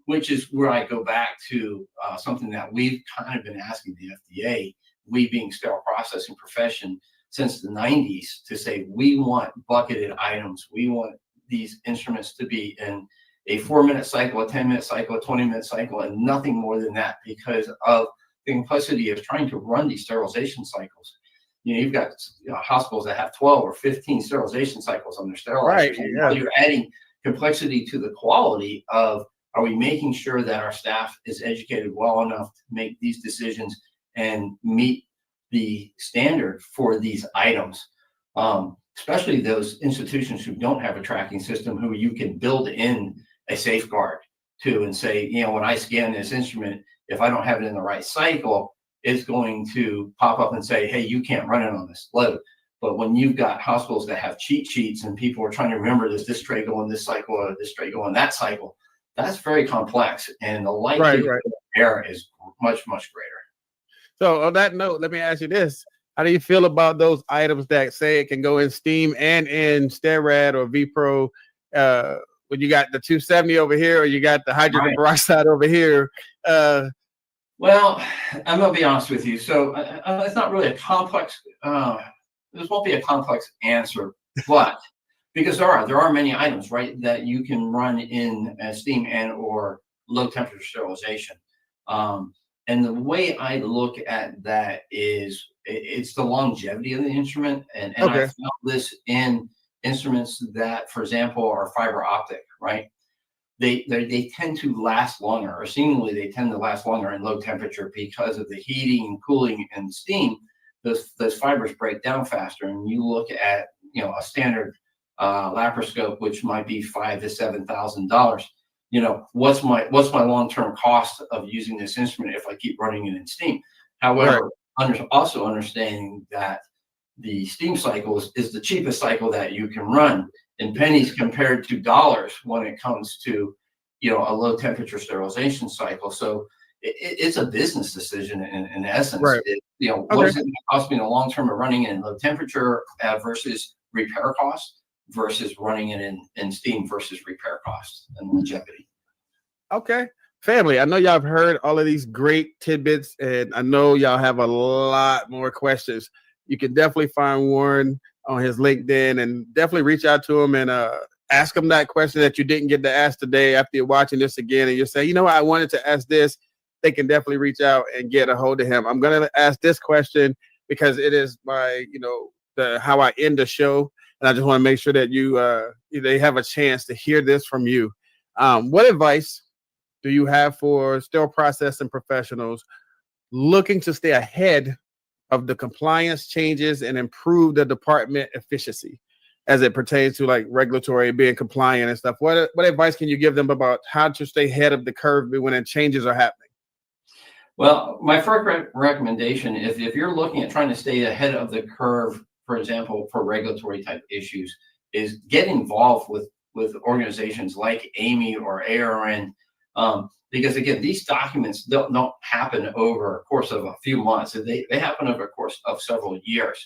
which is where I go back to something that we've kind of been asking the FDA, we being sterile processing profession since the 90s, to say we want bucketed items. We want these instruments to be in a 4-minute cycle, a 10-minute cycle, a 20-minute cycle, and nothing more than that, because of the complexity of trying to run these sterilization cycles. You've got hospitals that have 12 or 15 sterilization cycles on their sterilizers. Right, And yeah. you're adding complexity to the quality of, are we making sure that our staff is educated well enough to make these decisions and meet the standard for these items? Especially those institutions who don't have a tracking system, who you can build in a safeguard too, and say, when I scan this instrument, if I don't have it in the right cycle, it's going to pop up and say, hey, you can't run it on this load. But when you've got hospitals that have cheat sheets and people are trying to remember, does this tray go in this cycle or this tray go in that cycle? That's very complex, and the likelihood of error is much, much greater. So on that note, let me ask you this. How do you feel about those items that say it can go in steam and in Sterile or VPRO? When you got the 270 over here, or you got the hydrogen peroxide over here? Well, I'm going to be honest with you. So it's not really a complex, this won't be a complex answer, but because there are many items, right, that you can run in steam and or low temperature sterilization. And the way I look at that is it's the longevity of the instrument. And I found this in instruments that, for example, are fiber optic, right? They tend to last longer, or seemingly they tend to last longer in low temperature because of the heating and cooling and steam. Those fibers break down faster. And you look at, a standard laparoscope, which might be $5,000 to $7,000. What's my long-term cost of using this instrument if I keep running it in steam? However, also understanding that the steam cycle is the cheapest cycle that you can run in pennies compared to dollars when it comes to, a low temperature sterilization cycle. So it's a business decision in essence. What is it going to cost me in the long term of running it in low temperature versus repair costs versus running it in steam versus repair costs and longevity. Okay. Family, I know y'all have heard all of these great tidbits, and I know y'all have a lot more questions. You can definitely find Warren on his LinkedIn and definitely reach out to him and ask him that question that you didn't get to ask today after you're watching this again. And you're saying, I wanted to ask this. They can definitely reach out and get a hold of him. I'm going to ask this question because it is my, how I end the show. And I just want to make sure that they have a chance to hear this from you. What advice do you have for sterile processing professionals looking to stay ahead of the compliance changes and improve the department efficiency as it pertains to like regulatory being compliant and stuff? What advice can you give them about how to stay ahead of the curve when changes are happening? Well, my first recommendation is if you're looking at trying to stay ahead of the curve, for example, for regulatory type issues, is get involved with organizations like AAMI or ARN. Because again, these documents don't happen over a course of a few months. They happen over a course of several years.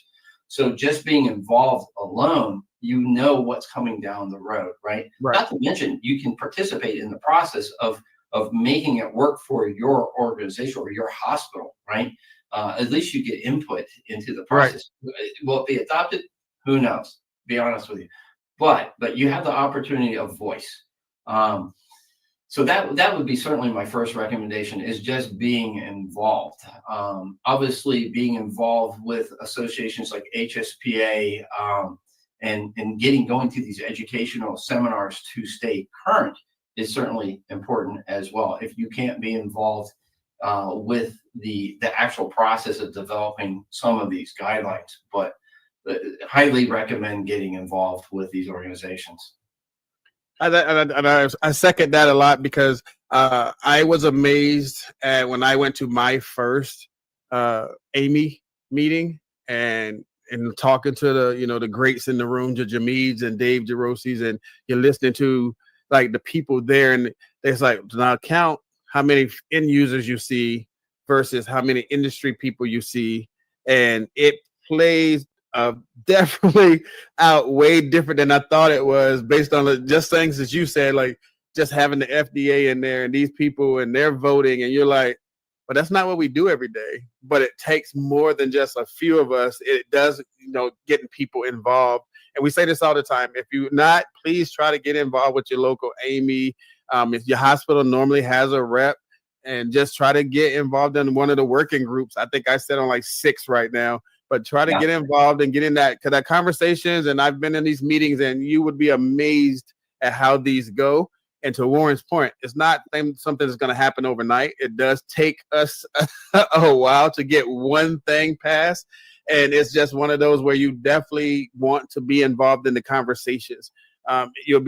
So just being involved alone, what's coming down the road, right? Not to mention, you can participate in the process of making it work for your organization or your hospital, right? At least you get input into the process. Will it be adopted? Who knows? Be honest with you. But you have the opportunity of voice. So that would be certainly my first recommendation, is just being involved. Obviously, being involved with associations like HSPA and going to these educational seminars to stay current is certainly important as well. If you can't be involved with the actual process of developing some of these guidelines, but highly recommend getting involved with these organizations. I second that a lot because I was amazed at when I went to my first AAMI meeting and talking to the greats in the room, the Jameeds and Dave Jerosis, and you're listening to like the people there, and it's like, now count how many end users you see versus how many industry people you see, and it plays definitely out way different than I thought it was, based on just things that you said, like just having the FDA in there and these people and they're voting, and you're like, but that's not what we do every day. But it takes more than just a few of us. It does, getting people involved. And we say this all the time. If you're not, please try to get involved with your local AAMI. If your hospital normally has a rep, and just try to get involved in one of the working groups. I think I said on like 6 right now. But try to get involved and get in that conversations. And I've been in these meetings, and you would be amazed at how these go. And to Warren's point, it's not something that's going to happen overnight. It does take us a while to get one thing passed. And it's just one of those where you definitely want to be involved in the conversations. you would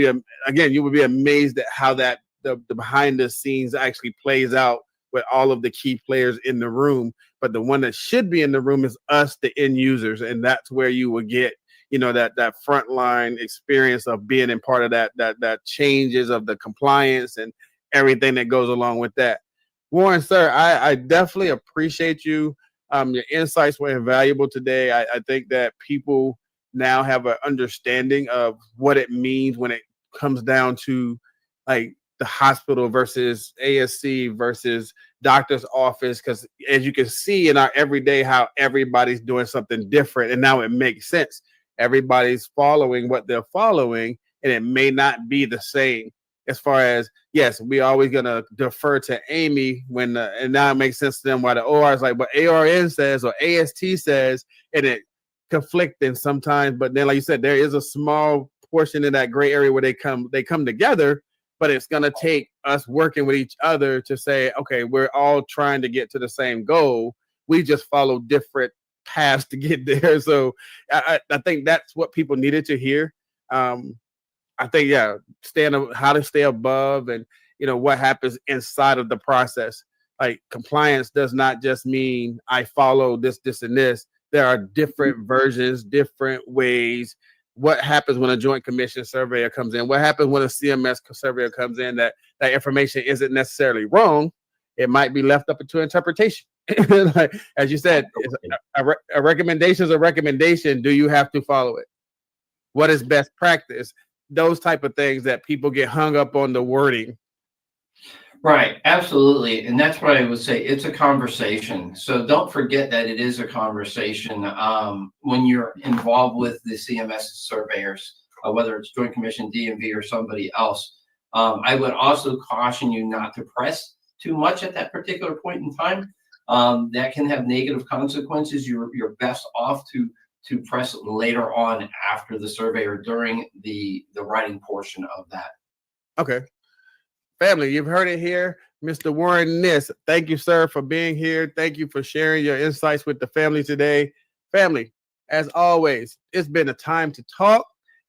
be amazed at how that the behind the scenes actually plays out with all of the key players in the room. But the one that should be in the room is us, the end users, and that's where you will get, that frontline experience of being in part of that changes of the compliance and everything that goes along with that. Warren, sir, I definitely appreciate you. Your insights were invaluable today. I think that people now have an understanding of what it means when it comes down to like the hospital versus ASC versus doctor's office, because as you can see in our everyday how everybody's doing something different, and now it makes sense. Everybody's following what they're following, and it may not be the same. As far as, yes, we always gonna defer to Amy when and now it makes sense to them why the OR is like what ARN says or AST says, and it conflicting sometimes. But then, like you said, there is a small portion in that gray area where they come together. But it's going to take us working with each other to say, okay, we're all trying to get to the same goal. We just follow different paths to get there. So I think that's what people needed to hear. I think, how to stay above and, what happens inside of the process. Like compliance does not just mean I follow this, and this. There are different versions, different ways. What happens when a Joint Commission surveyor comes in? What happens when a CMS surveyor comes in? That information isn't necessarily wrong. It might be left up to interpretation. Like, as you said, a recommendation is a recommendation. Do you have to follow it? What is best practice? Those type of things that people get hung up on the wording. Right, absolutely. And that's what I would say. It's a conversation. So don't forget that it is a conversation when you're involved with the CMS surveyors, whether it's Joint Commission, DMV, or somebody else. I would also caution you not to press too much at that particular point in time. That can have negative consequences. You're best off to press later on after the survey or during the writing portion of that. Okay. Family, you've heard it here. Mr. Warren Nist, thank you, sir, for being here. Thank you for sharing your insights with the family today. Family, as always, it's been a time to talk,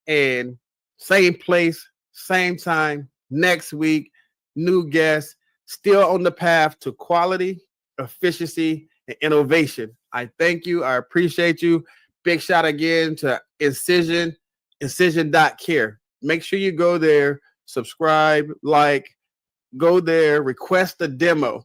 and same place, same time, next week, new guests, still on the path to quality, efficiency, and innovation. I thank you. I appreciate you. Big shout again to incision.care. Make sure you go there, subscribe, go there, request a demo.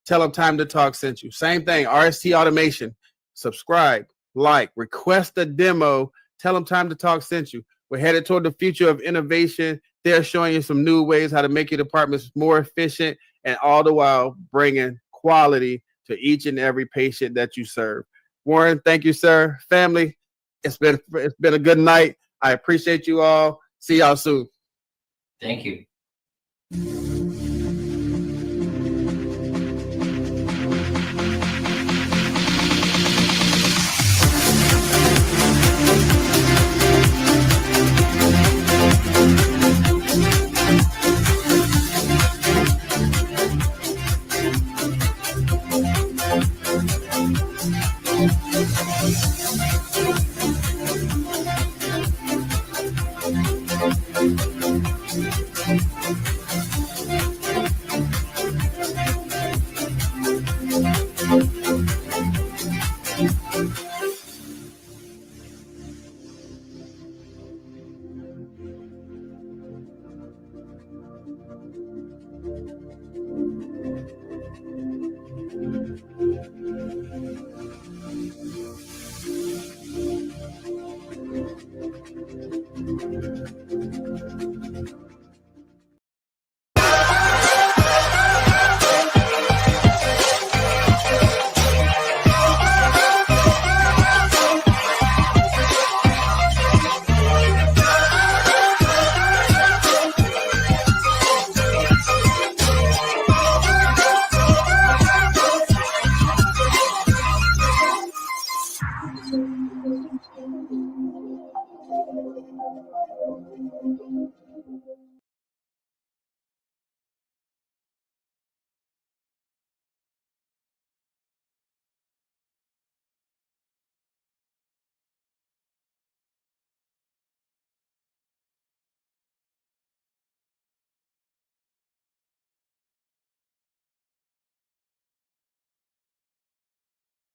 Tell them Time to Talk sent you. Same thing, RST Automation. Subscribe, request a demo. Tell them Time to Talk sent you. We're headed toward the future of innovation. They're showing you some new ways how to make your departments more efficient, and all the while bringing quality to each and every patient that you serve. Warren, thank you, sir. Family, it's been a good night. I appreciate you all. See y'all soon. Thank you.